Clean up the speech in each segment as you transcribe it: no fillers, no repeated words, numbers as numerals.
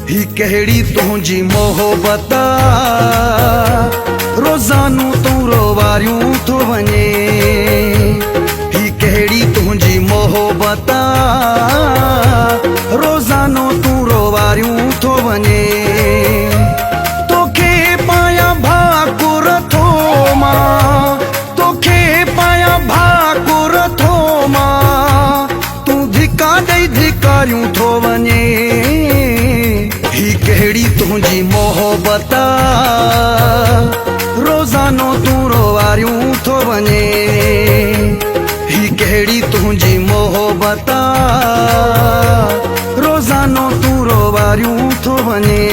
ही कहिड़ी तुंहिंजी मोहबत रोज़ानू तूं रोवारियूं थो वञे। ही कहिड़ी तुंहिंजी मोहबत रोज़ानो तूं रोवारियूं थो वञे। तोखे पाया भाकुर थो मां, तोखे पाया भाकुर थो मां, तूं धिका ॾेई धिकारियूं थो वञे। ही कहिड़ी तुंहिंजी मोहबत रोज़ानो तूं रोवारियूं थो वञे। ही कहिड़ी तुंहिंजी मोहबत रोज़ानो तूं रोवारियूं थो वञे।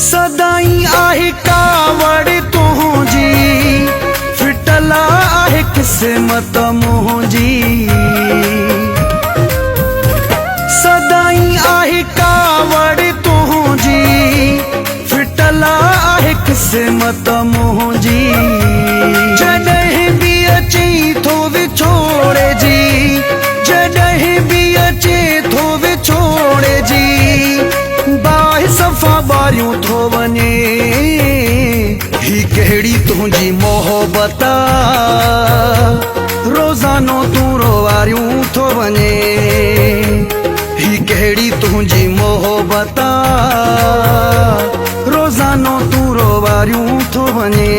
सदाई आहे कावड़ तुंहिंजी, फिटल आहे क़िस्मत मुंहिंजी। सदाई आहे कावड़ तुंहिंजी, फिटल आहे क़िस्मत मुंहिंजी। जॾहिं बि अचे थो विछोड़े जी, जॾहिं बि अचे थो विछोड़े जी, बाहि सफ़ा ॿारियूं थो वञे। ही कहिड़ी तुंहिंजी मोहबत रोज़ानो तूं रोवारियूं थो वञे। ही कहिड़ी तुंहिंजी मोहबत रोज़ानो तूं रोवारियूं थो वञे।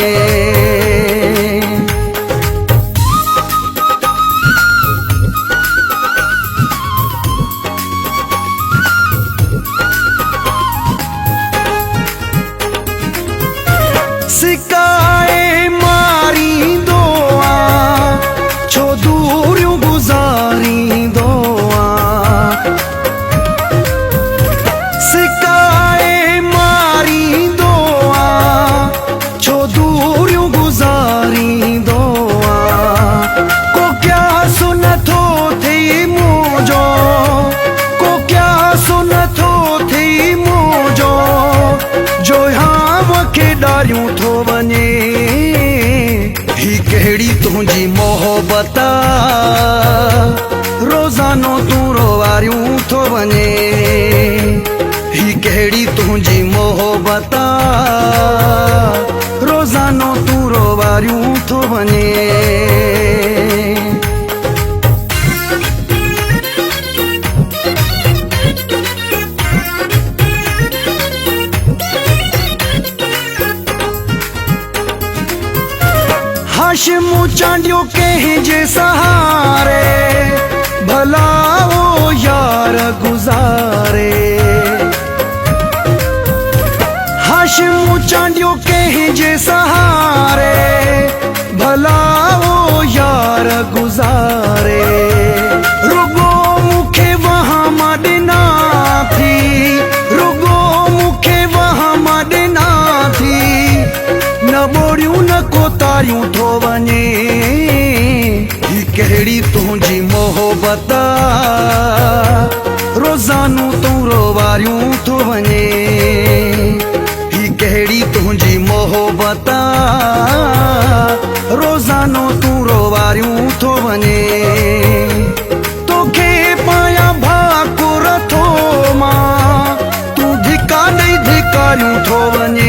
सिकाए मारींदो आं, छो दूरियूं गुज़ारींदो आं। सिकाए मारींदो आं, छो दूरियूं गुज़ारींदो आं। को क्या सुनथो थी मुंहिंजो, को क्या सुनथो थी मुंहिंजो, जो खे ॾारियूं थो वञे। ही कहिड़ी तुंहिंजी मोहबत रोज़ानो तूं रोवारियूं थो वञे। ही कहिड़ी तुंहिंजी मोहबत रोज़ानो तूं रोवारियूं थो वञे। हाशिमु चांडियो कंहिंजे सहारे, भला वो यार गुज़ारे। हाशिमु चांडियो कंहिंजे सहारे, भला वो यार गुज़ारे। रुगो मूंखे वहां मां ॾिना थी, रुगो मूंखे वहां मां ॾिना थी, न ॿोड़ियूं न कोतारियूं थो वञे। ही कहिड़ी तुंहिंजी मोहबत रोज़ानू तूं रोवारियूं थो वञे। ही कहिड़ी तुंहिंजी मोहबत रोज़ानो तूं रोवारियूं थो वञे। तोखे पाया भाकुर थो मां, तूं धिका ॾेई धिकारियूं थो वञे।